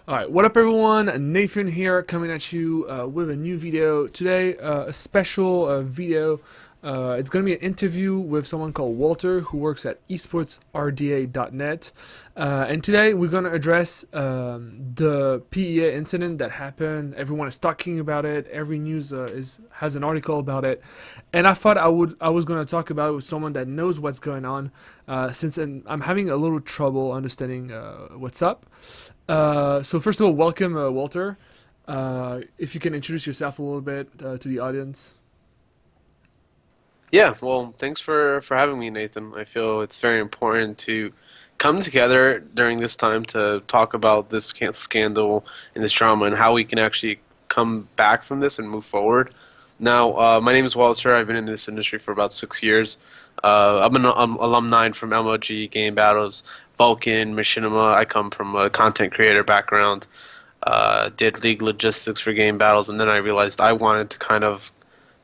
Alright, what up everyone? Nathan here coming at you with a new video. Today, a special video. It's going to be an interview with someone called Walter who works at esportsrda.net. And today we're going to address the PEA incident that happened. Everyone is talking about it. Every news has an article about it. And I thought I was going to talk about it with someone that knows what's going on since I'm having a little trouble understanding what's up. So first of all, welcome, Walter. If you can introduce yourself a little bit to the audience. Yeah, well, thanks for having me, Nathan. I feel it's very important to come together during this time to talk about this scandal and this drama and how we can actually come back from this and move forward. Now, my name is Walter. I've been in this industry for about 6 years. I'm an alumni from MLG, Game Battles, Vulcan, Machinima. I come from a content creator background. Did league logistics for Game Battles, and then I realized I wanted to kind of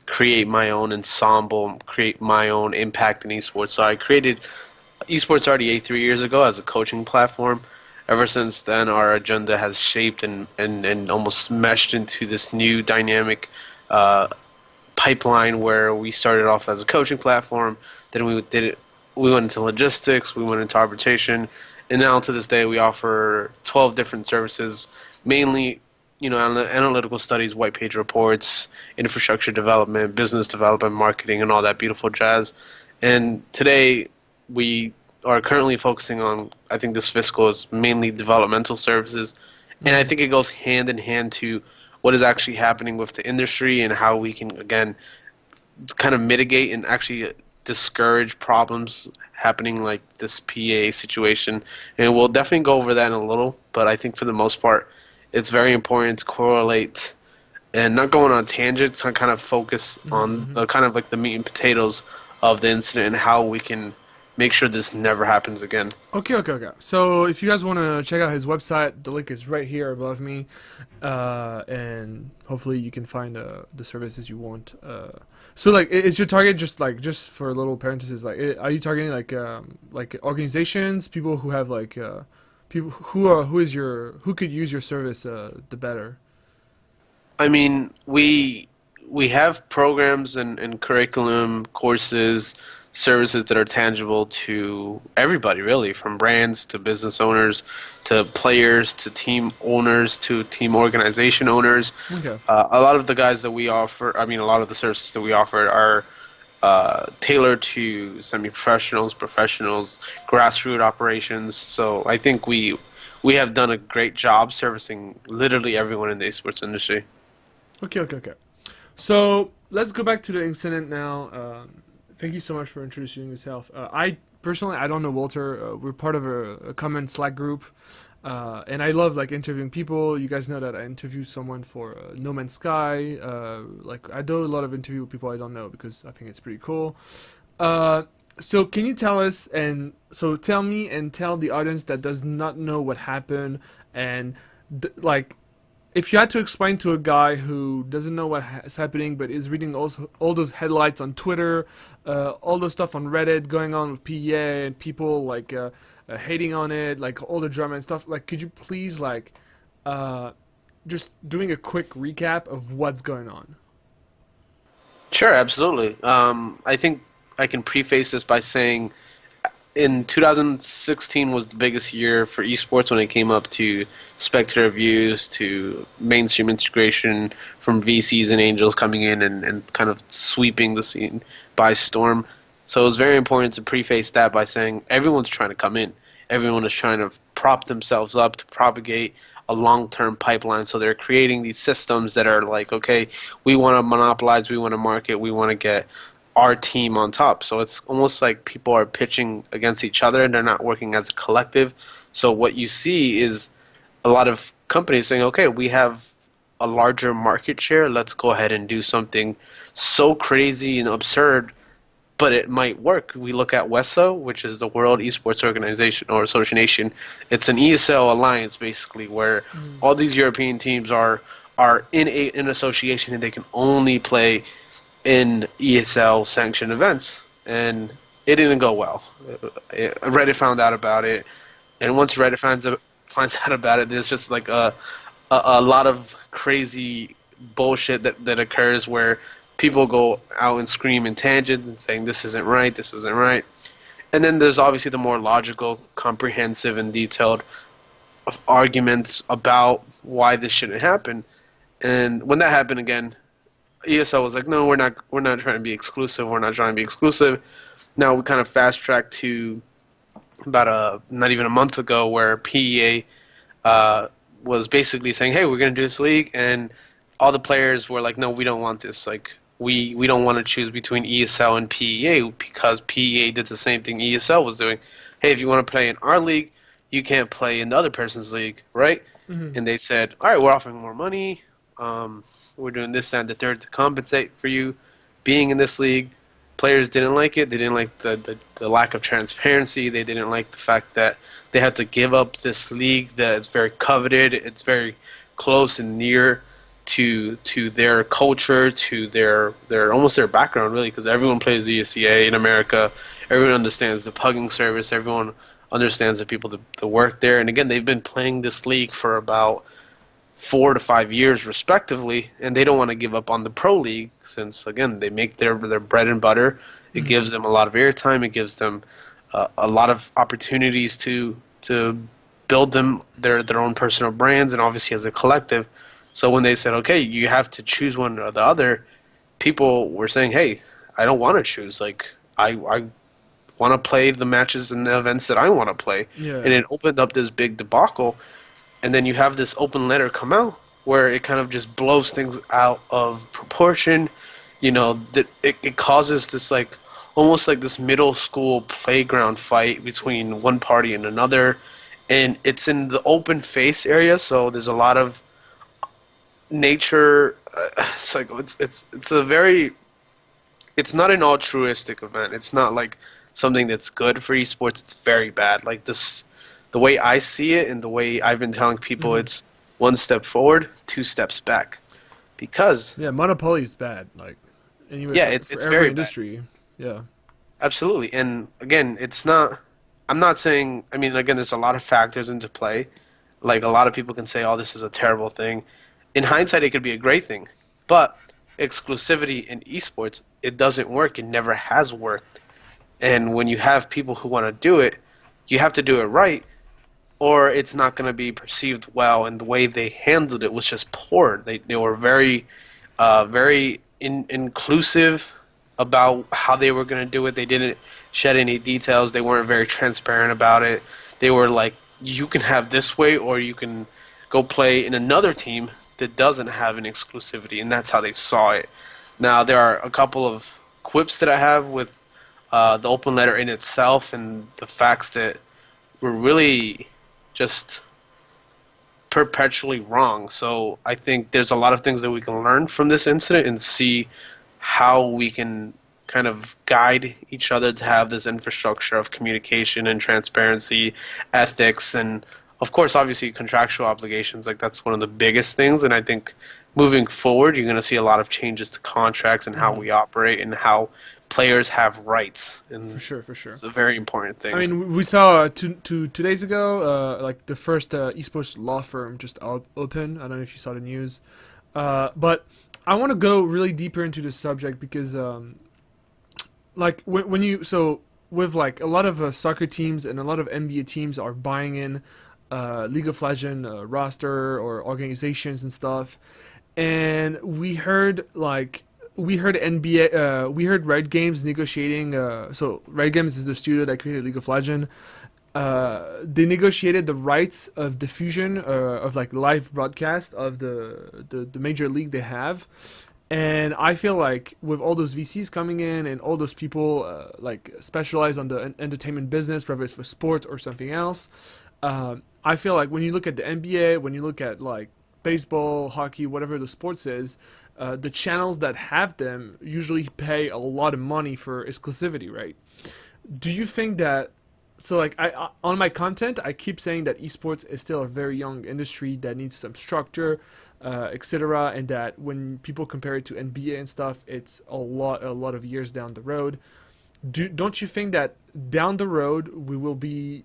create my own ensemble, create my own impact in esports. So I created Esports RDA 3 years ago as a coaching platform. Ever since then, our agenda has shaped and almost meshed into this new dynamic pipeline where we started off as a coaching platform. Then we went into logistics, we went into arbitration, and now to this day we offer 12 different services, mainly analytical studies, white page reports, infrastructure development, business development, marketing, and all that beautiful jazz. And today we are currently focusing on, I think this fiscal is mainly developmental services. And I think it goes hand in hand to what is actually happening with the industry and how we can, again, kind of mitigate and actually discourage problems happening like this PA situation. And we'll definitely go over that in a little, but I think for the most part, it's very important to correlate and not going on tangents, to kind of focus on the kind of like the meat and potatoes of the incident and how we can make sure this never happens again. Okay. So if you guys want to check out his website, the link is right here above me, and hopefully you can find the services you want. So like, is your target just for a little parenthesis? Like, are you targeting like organizations, people who have people who could use your service the better? I mean, we have programs and curriculum, courses, services that are tangible to everybody, really, from brands to business owners to players to team owners to team organization owners. Okay. A lot of the guys that we offer, I mean, a lot of the services that we offer are tailored to semi-professionals, professionals, grassroots operations. So I think we have done a great job servicing literally everyone in the esports industry. Okay. So let's go back to the incident now. Thank you so much for introducing yourself. I personally, I don't know Walter. We're part of a common Slack group, and I love like interviewing people. You guys know that I interview someone for No Man's Sky. Like I do a lot of interview with people I don't know because I think it's pretty cool. So can you tell us tell me and tell the audience that does not know what happened and like if you had to explain to a guy who doesn't know what is happening but is reading all those headlines on Twitter, all the stuff on Reddit going on with PEA and people like hating on it, like all the drama and stuff, like could you please like just doing a quick recap of what's going on? Sure, absolutely. I think I can preface this by saying in 2016 was the biggest year for esports when it came up to spectator views, to mainstream integration from VCs and angels coming in and kind of sweeping the scene by storm. So it was very important to preface that by saying everyone's trying to come in. Everyone is trying to prop themselves up to propagate a long-term pipeline. So they're creating these systems that are like, okay, we want to monopolize, we want to market, we want to get our team on top. So it's almost like people are pitching against each other and they're not working as a collective. So what you see is a lot of companies saying, okay, we have a larger market share, let's go ahead and do something so crazy and absurd, but it might work. We look at WESO, which is the World Esports Organization or Association. It's an ESL alliance basically where all these European teams are in an association and they can only play in ESL sanctioned events, and it didn't go well. Reddit found out about it, and once Reddit finds out, finds out about it, there's just like a lot of crazy bullshit that occurs where people go out and scream in tangents and saying this isn't right, this isn't right. And then there's obviously the more logical, comprehensive, and detailed of arguments about why this shouldn't happen. And when that happened again, ESL was like, no, we're not trying to be exclusive. We're not trying to be exclusive. Now we kind of fast tracked to about not even a month ago, where PEA was basically saying, hey, we're going to do this league, and all the players were like, no, we don't want this. Like, we don't want to choose between ESL and PEA, because PEA did the same thing ESL was doing. Hey, if you want to play in our league, you can't play in the other person's league, right? And they said, all right, we're offering more money. We're doing this and the third to compensate for you being in this league. Players didn't like it. They didn't like the lack of transparency. They didn't like the fact that they had to give up this league that is very coveted. It's very close and near to their culture, to their almost their background, really, because everyone plays ESEA in America. Everyone understands the pugging service. Everyone understands the people that work there. And again, they've been playing this league for about 4 to 5 years respectively, and they don't want to give up on the pro league, since again they make their bread and butter. It gives them a lot of airtime. It gives them a lot of opportunities to build them their own personal brands, and obviously as a collective. So when they said, okay, you have to choose one or the other, people were saying, hey, I don't want to choose. Like, I want to play the matches and the events that I want to play. Yeah. And it opened up this big debacle. And then you have this open letter come out where it kind of just blows things out of proportion. You know, that it causes this, like, almost like this middle school playground fight between one party and another. And it's in the open face area, so there's a lot of nature. It's like it's a very, it's not an altruistic event. It's not like something that's good for esports. It's very bad. Like this, the way I see it and the way I've been telling people, it's one step forward, 2 steps back. Because monopoly is bad. Like, anyway, it's for every very industry. Bad. Yeah, absolutely. And again, it's not. I'm not saying. I mean, again, there's a lot of factors into play. Like, a lot of people can say, "Oh, this is a terrible thing." In hindsight, it could be a great thing. But exclusivity in esports, it doesn't work. It never has worked. And when you have people who want to do it, you have to do it right, or it's not going to be perceived well. And the way they handled it was just poor. They were very, very inclusive about how they were going to do it. They didn't shed any details. They weren't very transparent about it. They were like, you can have this way, or you can go play in another team that doesn't have an exclusivity, and that's how they saw it. Now, there are a couple of quips that I have with the open letter in itself, and the facts that were really just perpetually wrong. So I think there's a lot of things that we can learn from this incident and see how we can kind of guide each other to have this infrastructure of communication and transparency, ethics, and of course, obviously, contractual obligations. Like, that's one of the biggest things. And I think moving forward, you're going to see a lot of changes to contracts and how we operate and how players have rights. And for sure. It's a very important thing. I mean, we saw 2 days ago, like the first esports law firm just open. I don't know if you saw the news, but I want to go really deeper into the subject because, like, when you with like a lot of soccer teams and a lot of NBA teams are buying in League of Legends roster or organizations and stuff, and we heard NBA, we heard Red Games negotiating. So Red Games is the studio that created League of Legends. They negotiated the rights of diffusion of like live broadcast of the major league they have. And I feel like with all those VCs coming in and all those people like specialize on the entertainment business, whether it's for sports or something else, I feel like when you look at the NBA, when you look at like baseball, hockey, whatever the sports is, the channels that have them usually pay a lot of money for exclusivity, right? Do you think that, so like I on my content, I keep saying that esports is still a very young industry that needs some structure, etc., and that when people compare it to NBA and stuff, it's a lot of years down the road. Don't you think that down the road we will be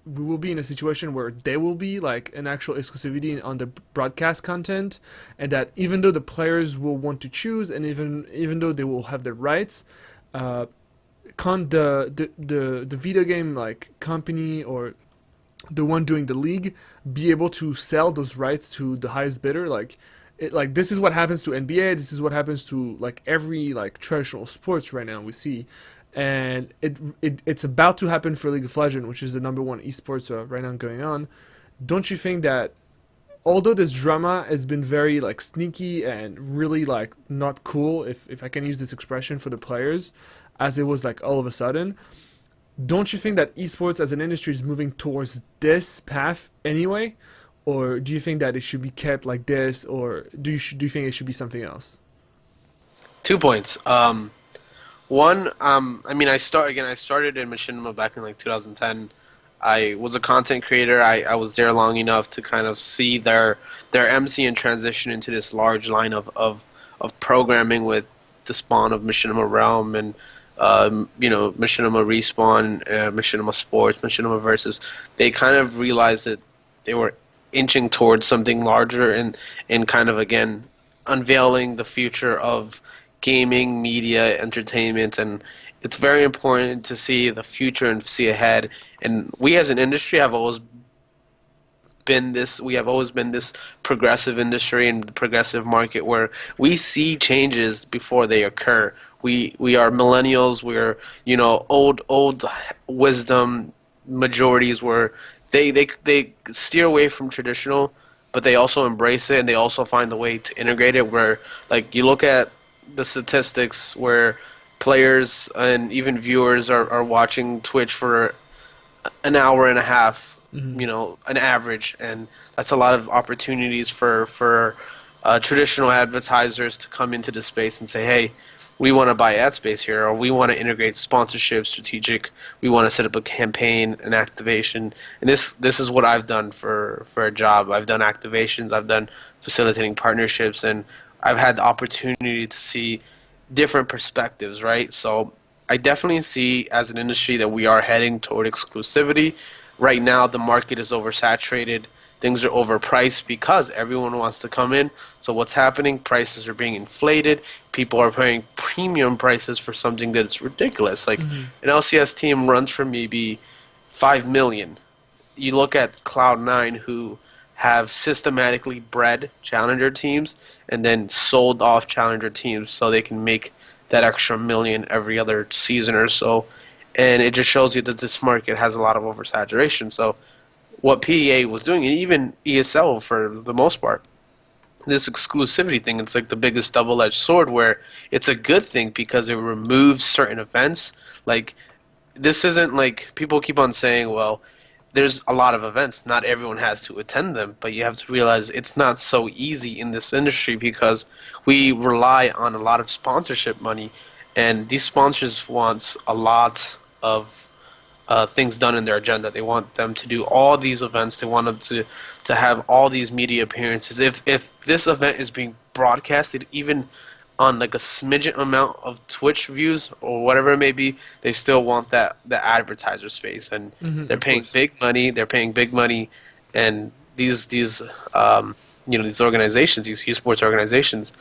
we will be in a situation where there will be like an actual exclusivity on the broadcast content, and that even though the players will want to choose, and even though they will have the rights, uh, the video game like company or the one doing the league be able to sell those rights to the highest bidder. Like this is what happens to NBA. This is what happens to like every like traditional sports right now we see, and it's about to happen for League of Legends, which is the number one esports right now going on. Don't you think that although this drama has been very like sneaky and really like not cool, if I can use this expression, for the players, as it was like all of a sudden, don't you think that esports as an industry is moving towards this path anyway? Or do you think that it should be kept like this, or do you think it should be something else? 2 points. One, I mean, I started in machinima back in like 2010. I was a content creator. I was there long enough to kind of see their MC and transition into this large line of programming with the spawn of Machinima Realm and Machinima Respawn, Machinima Sports, Machinima Versus. They kind of realized that they were inching towards something larger and kind of again unveiling the future of gaming, media, entertainment, and it's very important to see the future and see ahead. And we as an industry have always been this progressive industry and progressive market where we see changes before they occur. We are millennials, we're old wisdom majorities where they steer away from traditional, but they also embrace it and they also find a way to integrate it where like you look at the statistics where players and even viewers are watching Twitch for an hour and a half, an average, and that's a lot of opportunities for traditional advertisers to come into the space and say, hey, we want to buy ad space here, or we want to integrate sponsorship, strategic, we want to set up a campaign, an activation, and this is what I've done for a job. I've done activations, I've done facilitating partnerships, and I've had the opportunity to see different perspectives, right? So I definitely see as an industry that we are heading toward exclusivity. Right now, the market is oversaturated. Things are overpriced because everyone wants to come in. So what's happening? Prices are being inflated. People are paying premium prices for something that is ridiculous. Like an LCS team runs for maybe 5 million. You look at Cloud9, who have systematically bred challenger teams and then sold off challenger teams so they can make that extra million every other season or so. And it just shows you that this market has a lot of oversaturation. So what PEA was doing, and even ESL for the most part, this exclusivity thing, it's like the biggest double-edged sword where it's a good thing because it removes certain events. Like, this isn't like people keep on saying, well, there's a lot of events. Not everyone has to attend them, but you have to realize it's not so easy in this industry because we rely on a lot of sponsorship money, and these sponsors want a lot of things done in their agenda. They want them to do all these events. They want them to have all these media appearances. If this event is being broadcasted, even on like a smidgen amount of Twitch views or whatever it may be, they still want the advertiser space, and they're paying big money. They're paying big money, and these organizations, these esports organizations,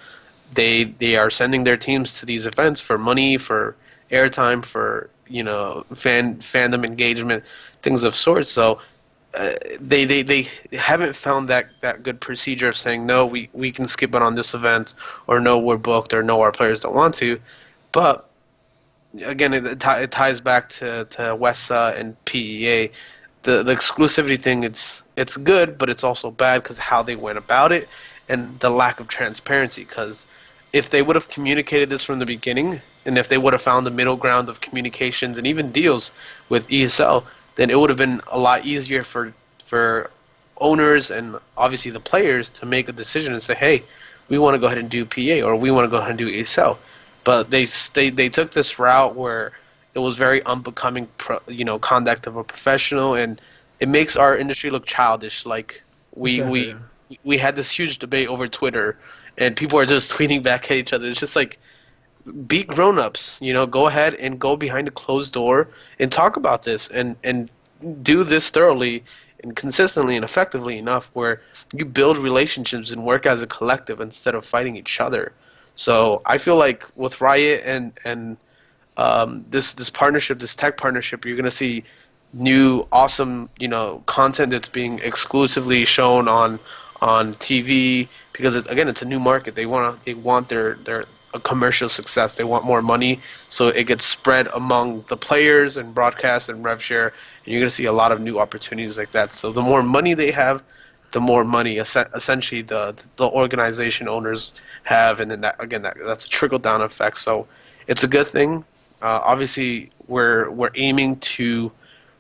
they are sending their teams to these events for money, for airtime, for fandom engagement, things of sorts. So they haven't found that good procedure of saying, no, we can skip it on this event, or no, we're booked, or no, our players don't want to. But again, it ties back to WESA and PEA. The exclusivity thing, it's good, but it's also bad because how they went about it and the lack of transparency. Because if they would have communicated this from the beginning, and if they would have found the middle ground of communications and even deals with ESL, then it would have been a lot easier for owners and obviously the players to make a decision and say, hey, we want to go ahead and do PA, or we want to go ahead and do ESL. But they took this route where it was very unbecoming, conduct of a professional, and it makes our industry look childish. Like we had this huge debate over Twitter, and people are just tweeting back at each other. It's just like, be grown-ups, go ahead and go behind a closed door and talk about this and do this thoroughly and consistently and effectively enough where you build relationships and work as a collective instead of fighting each other. So I feel like with Riot and this partnership, this tech partnership, you're gonna see new awesome content that's being exclusively shown on TV because it's a new market. They want their a commercial success. They want more money, so it gets spread among the players and broadcast and rev share, and you're gonna see a lot of new opportunities like that. So the more money they have, the more money essentially the organization owners have, and then that's a trickle down effect. So it's a good thing. Obviously, we're aiming to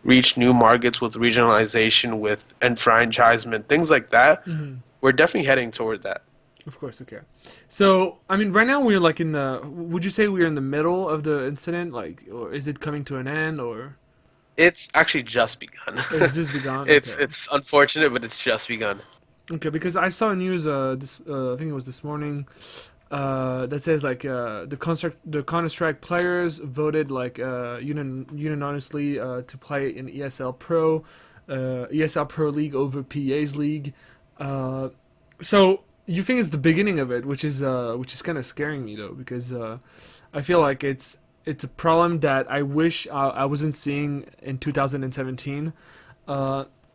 reach new markets with regionalization, with enfranchisement, things like that. Mm-hmm. We're definitely heading toward that. Of course, okay. So, I mean, right now we're like would you say we're in the middle of the incident? Like, or is it coming to an end, or? It's actually just begun. It's just begun? It's unfortunate, but it's just begun. Okay, because I saw news, I think it was this morning, that says like the Counter-Strike players voted like unanimously to play in ESL Pro League over PEA's league. So you think it's the beginning of it, which is kind of scaring me though, because I feel like it's a problem that I wish I wasn't seeing in 2017.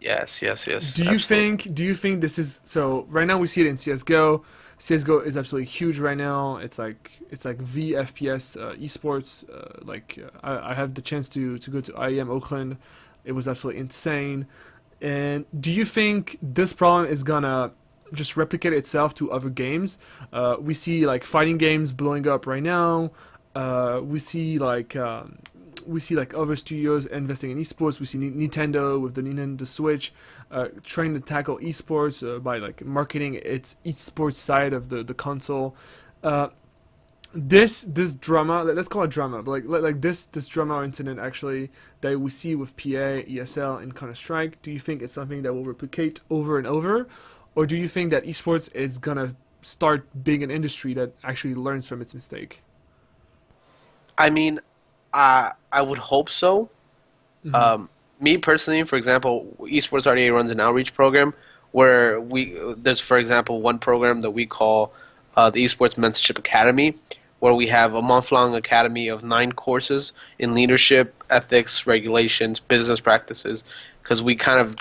Yes. Do you think this is so? Right now we see it in CS:GO. CS:GO is absolutely huge right now. It's like VFPS esports. I have the chance to go to IEM Oakland. It was absolutely insane. And do you think this problem is gonna just replicate itself to other games? We see like fighting games blowing up right now. We see like other studios investing in esports. We see Nintendo with the Nintendo Switch trying to tackle esports by like marketing its esports side of the console. This drama, let's call it drama, but like this drama or incident actually that we see with PA, ESL, and Counter-Strike. Do you think it's something that will replicate over and over, or do you think that esports is gonna start being an industry that actually learns from its mistake? I mean, I would hope so. Mm-hmm. Me personally, for example, Esports RDA runs an outreach program where there's, for example, one program that we call the Esports Mentorship Academy, where we have a month-long academy of 9 courses in leadership, ethics, regulations, business practices, because we kind of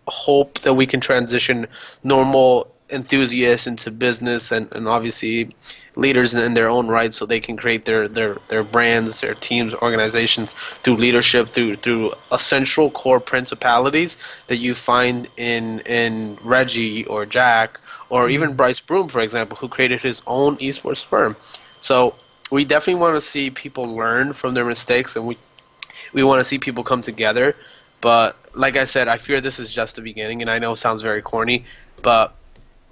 hope that we can transition normal enthusiasts into business and obviously leaders in their own right, so they can create their brands, their teams, organizations through leadership, through essential core principalities that you find in Reggie or Jack or even Bryce Broom, for example, who created his own esports firm. So we definitely want to see people learn from their mistakes, and we want to see people come together. But like I said, I fear this is just the beginning, and I know it sounds very corny, but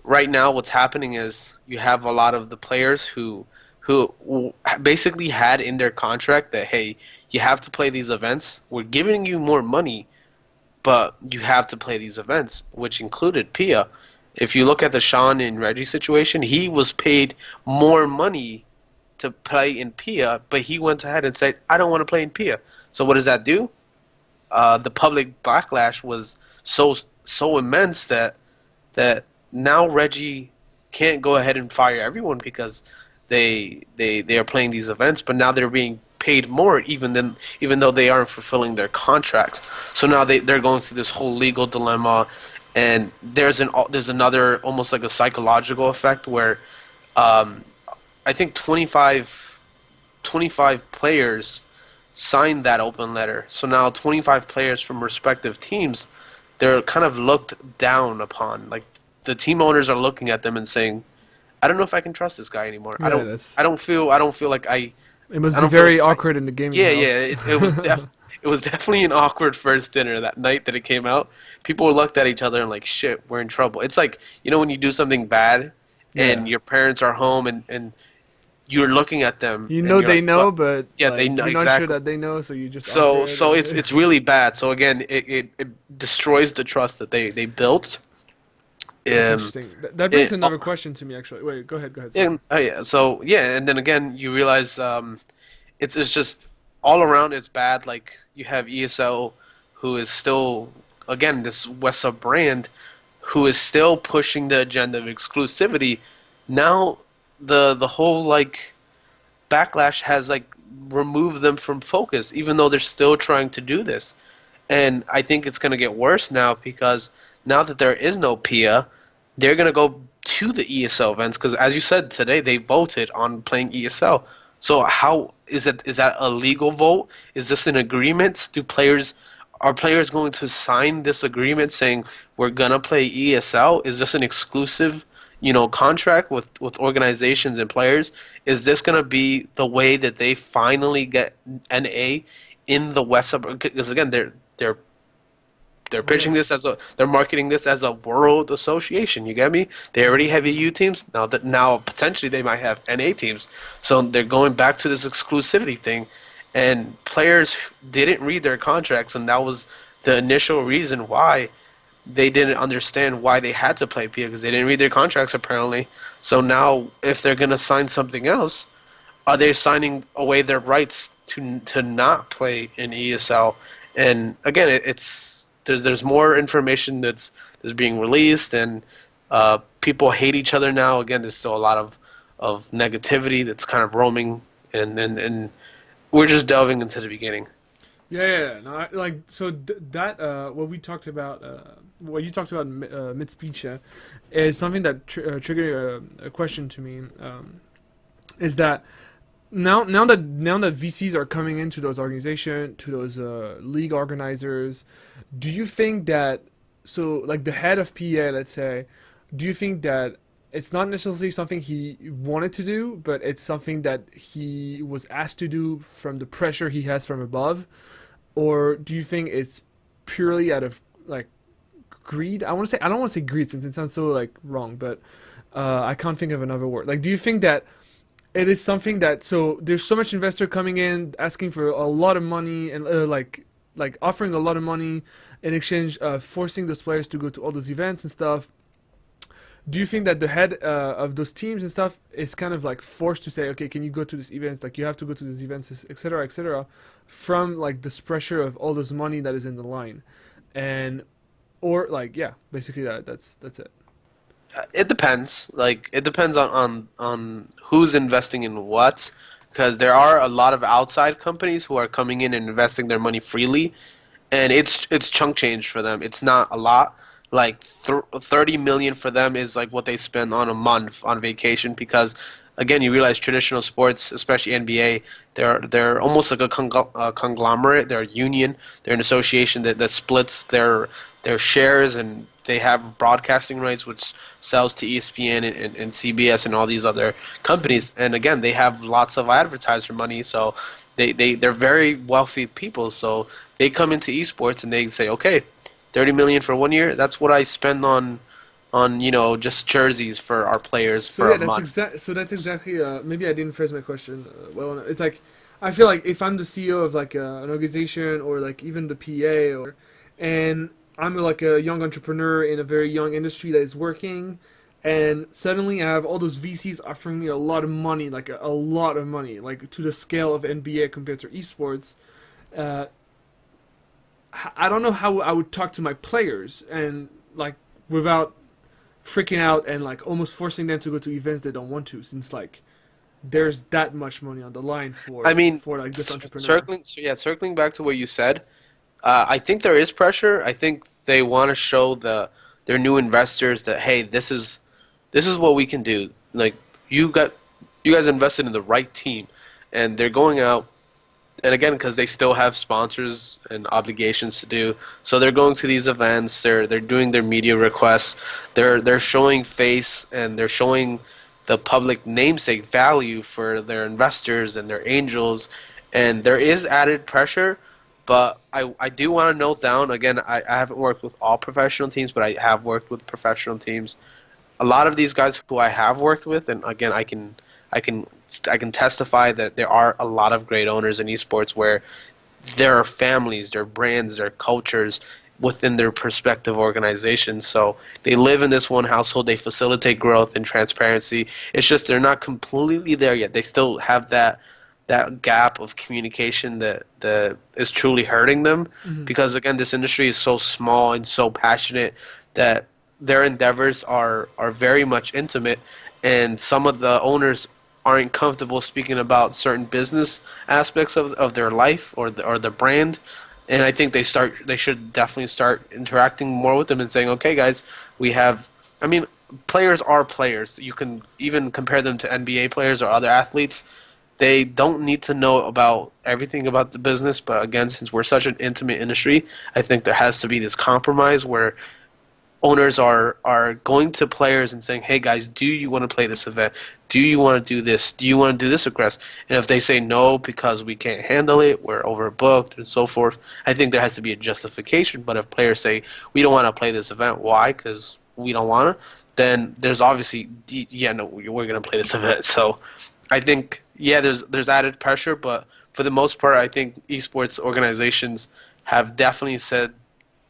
right now what's happening is you have a lot of the players who basically had in their contract that, hey, you have to play these events. We're giving you more money, but you have to play these events, which included PEA. If you look at the Sean and Reggie situation, he was paid more money to play in PEA, but he went ahead and said, I don't want to play in PEA. So what does that do? The public backlash was so immense that now Reggie can't go ahead and fire everyone because they are playing these events, but now they're being paid more even though they aren't fulfilling their contracts. So now they're going through this whole legal dilemma, and there's another almost like a psychological effect where I think 25 players signed that open letter. So now 25 players from respective teams, they're kind of looked down upon. Like, the team owners are looking at them and saying, I don't know if I can trust this guy anymore. Yeah, I don't feel like I. It must be very awkward in the gaming house. It was it was definitely an awkward first dinner that night that it came out. People looked at each other and like, shit, we're in trouble. It's like, when you do something bad and your parents are home and you're looking at them. They like, know, but yeah, they know, you're exactly. not sure that they know, so you just. So it's really bad. So again, it destroys the trust that they built. That's interesting. That brings another question to me, actually. Wait, go ahead. Yeah. So and then again, you realize it's just all around it's bad. Like, you have ESL who is still, again, this Westsub brand, who is still pushing the agenda of exclusivity, now the whole like backlash has like removed them from focus, even though they're still trying to do this. And I think it's going to get worse now because now that there is no PEA, they're going to go to the ESL events because, as you said today, they voted on playing ESL. So how is it? Is that a legal vote? Is this an agreement? Are players going to sign this agreement saying we're gonna play ESL? Is this an exclusive, contract with organizations and players? Is this gonna be the way that they finally get an A in the West? Because again, they're pitching this they're marketing this as a world association. You get me? They already have EU teams. Now potentially they might have NA teams. So they're going back to this exclusivity thing, and players didn't read their contracts, and that was the initial reason why they didn't understand why they had to play PEA, because they didn't read their contracts apparently. So now if they're going to sign something else, are they signing away their rights to not play in ESL? And again, there's more information that's being released, and people hate each other now. Again, there's still a lot of negativity that's kind of roaming, and we're just delving into the beginning. Yeah. No, what we talked about, what you talked about mid speech, is something that triggered a question to me. Is that now that VCs are coming into those organizations, to those league organizers, do you think that, so like the head of PEA, let's say, do you think that it's not necessarily something he wanted to do, but it's something that he was asked to do from the pressure he has from above? Or do you think it's purely out of like greed? I don't want to say greed since it sounds so like wrong, but I can't think of another word. Like, do you think that it is something that, so there's so much investor coming in asking for a lot of money and like offering a lot of money in exchange, forcing those players to go to all those events and stuff? Do you think that the head of those teams and stuff is kind of like forced to say, okay, can you go to these events? Like, you have to go to these events, etc., from like this pressure of all this money that is in the line, or like, yeah, basically that's it. It depends. Like, it depends on who's investing in what, because there are a lot of outside companies who are coming in and investing their money freely, and it's chunk change for them. It's not a lot. Like 30 million for them is like what they spend on a month on vacation, because again, you realize traditional sports, especially NBA, they're almost like a conglomerate. They're a union. They're an association that splits their shares, and they have broadcasting rights, which sells to ESPN and CBS and all these other companies. And again, they have lots of advertiser money, so they're very wealthy people. So they come into esports and they say, okay, 30 million for 1 year, that's what I spend on just jerseys for our players for a month. So that's exactly, maybe I didn't phrase my question well enough. It's like, I feel like if I'm the CEO of like an organization, or like even the PA, and I'm like a young entrepreneur in a very young industry that is working, and suddenly I have all those VCs offering me a lot of money, like a lot of money, like to the scale of NBA compared to esports, I don't know how I would talk to my players and like without freaking out and like almost forcing them to go to events they don't want to, since like there's that much money on the line for like this entrepreneur. Circling back to what you said, I think there is pressure. I think they want to show their new investors that, hey, this is what we can do. Like, you guys invested in the right team, and they're going out. And again, because they still have sponsors and obligations to do, so they're going to these events. They're doing their media requests. They're showing face, and they're showing the public namesake value for their investors and their angels. And there is added pressure, but I do want to note down again. I haven't worked with all professional teams, but I have worked with professional teams. A lot of these guys who I have worked with, and again, I can testify that there are a lot of great owners in esports where there are families, there are brands, there are cultures within their respective organizations. So they live in this one household, they facilitate growth and transparency. It's just they're not completely there yet. They still have that that gap of communication that is truly hurting them. Mm-hmm. Because again, this industry is so small and so passionate that their endeavors are very much intimate, and some of the owners aren't comfortable speaking about certain business aspects of their life or the brand. And I think they should definitely start interacting more with them and saying, okay, guys, we have. I mean, players are players. You can even compare them to NBA players or other athletes. They don't need to know about everything about the business, but again, since we're such an intimate industry, I think there has to be this compromise where owners are going to players and saying, hey guys, do you want to play this event? Do you want to do this? Do you want to do this request? And if they say no because we can't handle it, we're overbooked and so forth, I think there has to be a justification. But if players say, we don't want to play this event, why? Because we don't want to, then there's obviously, yeah, no, we're going to play this event. So I think, yeah, there's added pressure, but for the most part, I think esports organizations have definitely said,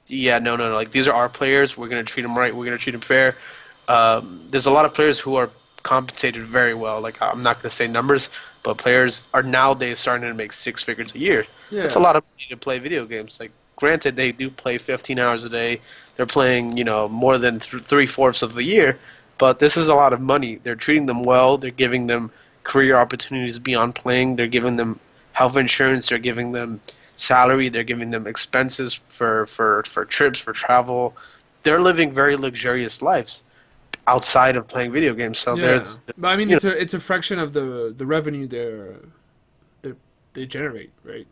yeah, no, like these are our players. We're gonna treat them right. We're gonna treat them fair. There's a lot of players who are compensated very well. Like I'm not gonna say numbers, but players are nowadays starting to make six figures a year. Yeah. That's a lot of money to play video games. Like granted, they do play 15 hours a day. They're playing, more than 3/4 of the year, but this is a lot of money. They're treating them well. They're giving them career opportunities beyond playing. They're giving them health insurance. They're giving them salary. They're giving them expenses for trips, for travel. They're living very luxurious lives outside of playing video games. So there's, but I mean, it's a fraction of the revenue they generate, right?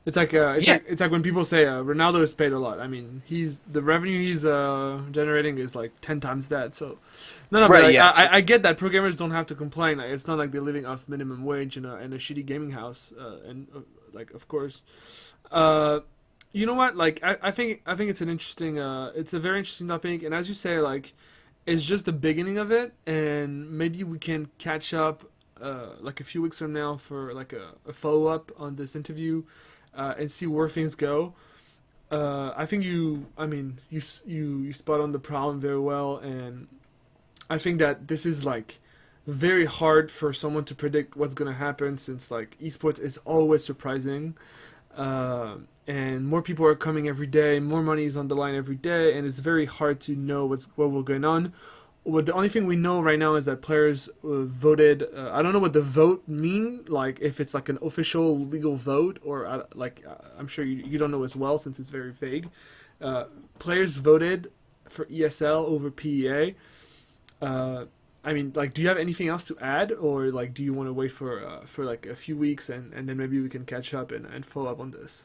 It's like it's like when people say Ronaldo is paid a lot. I mean, the revenue he's generating is like 10 times that. So no, right, but like, yeah. I get that pro gamers don't have to complain. Like, it's not like they're living off minimum wage in a shitty gaming house. And like, of course, you know what? Like, I think it's an interesting, it's a very interesting topic. And as you say, like, it's just the beginning of it, and maybe we can catch up like a few weeks from now for like a follow up on this interview. And see where things go. I think you spot on the problem very well, and I think that this is like very hard for someone to predict what's gonna happen, since like esports is always surprising, and more people are coming every day, more money is on the line every day, and it's very hard to know what will going on. The only thing we know right now is that players voted. I don't know what the vote mean, like if it's like an official legal vote, or I'm sure you don't know as well, since it's very vague. Players voted for ESL over PEA. I mean, like, do you have anything else to add, or like, do you want to wait for like a few weeks and then maybe we can catch up and follow up on this?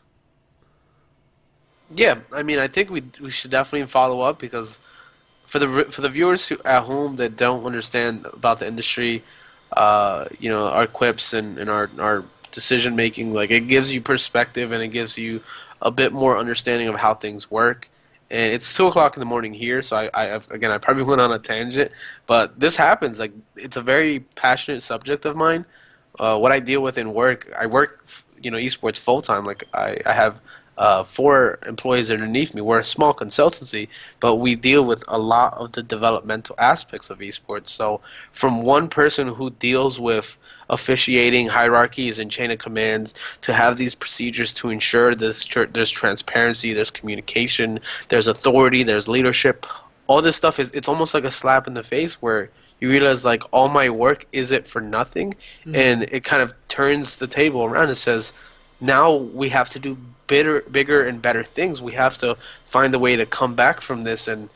Yeah, I mean, I think we should definitely follow up, because for the viewers at home that don't understand about the industry, our quips and our decision making, like, it gives you perspective and it gives you a bit more understanding of how things work. And it's 2 o'clock in the morning here, so I probably went on a tangent, but this happens. Like, it's a very passionate subject of mine. What I deal with in work, I work, esports full time. Like, I have 4 employees underneath me. We're a small consultancy, but we deal with a lot of the developmental aspects of esports. So from one person who deals with officiating hierarchies and chain of commands, to have these procedures to ensure there's transparency, there's communication, there's authority, there's leadership, all this stuff it's almost like a slap in the face, where you realize, like, all my work is it for nothing. Mm-hmm. And it kind of turns the table around and says, now we have to do bigger and better things. We have to find a way to come back from this, and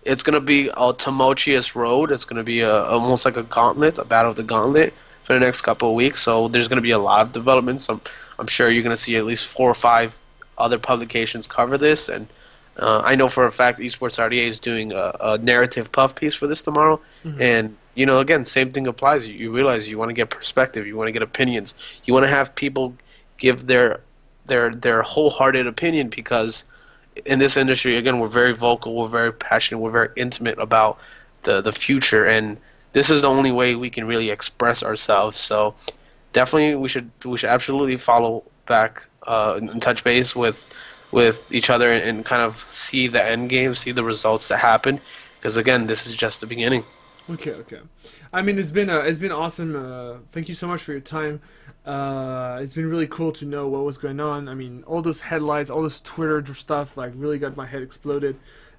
it's going to be a tumultuous road. It's going to be almost like a gauntlet, a battle of the gauntlet for the next couple of weeks. So there's going to be a lot of developments. I'm sure you're going to see at least 4 or 5 other publications cover this, and I know for a fact Esports RDA is doing a narrative puff piece for this tomorrow. Mm-hmm. And again, same thing applies. You realize you want to get perspective, you want to get opinions, you want to have people give their wholehearted opinion, because in this industry, again, we're very vocal, we're very passionate, we're very intimate about the future, and this is the only way we can really express ourselves. So definitely we should absolutely follow back and touch base with each other and kind of see the end game, see the results that happen, because again, this is just the beginning. Okay, okay. I mean, it's been awesome. Thank you so much for your time. It's been really cool to know what was going on. I mean, all those headlights, all this Twitter stuff, like really got my head exploded.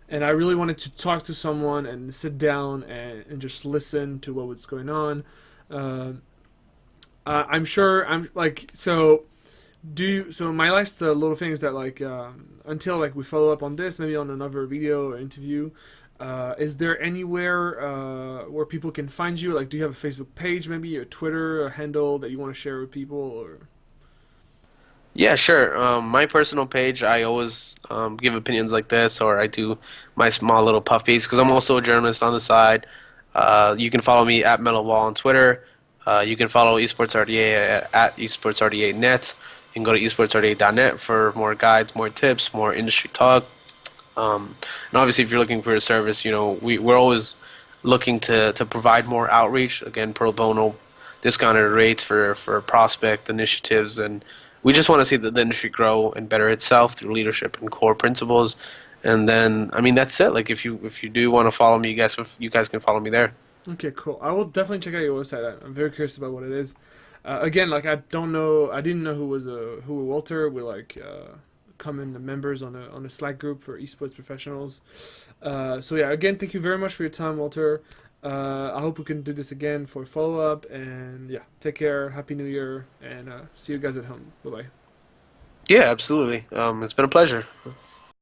And I really wanted to talk to someone and sit down and just listen to what was going on. Uh, I'm sure I'm like so. So my last little thing is that like until like we follow up on this, maybe on another video or interview. Is there anywhere where people can find you? Like, do you have a Facebook page, maybe a Twitter a handle that you want to share with people? Or Yeah, sure. My personal page, I always give opinions like this, or I do my small little puff piece because I'm also a journalist on the side. You can follow me at MetalWall on Twitter. You can follow Esports RDA at Esports RDA Net. You can go to esportsrda.net for more guides, more tips, more industry talk. And obviously, if you're looking for a service, we're always looking to provide more outreach. Again, pro bono, discounted rates for prospect initiatives, and we just want to see the industry grow and better itself through leadership and core principles. And then, I mean, that's it. Like, if you do want to follow me, you guys can follow me there. okay, cool. I will definitely check out your website. I'm very curious about what it is. Again, like I don't know, I didn't know who Walter. We're like common members on a Slack group for esports professionals. So yeah, again, thank you very much for your time, Walter. I hope we can do this again for follow up. And yeah, take care. Happy New Year, and see you guys at home. Bye bye. Yeah, absolutely. It's been a pleasure.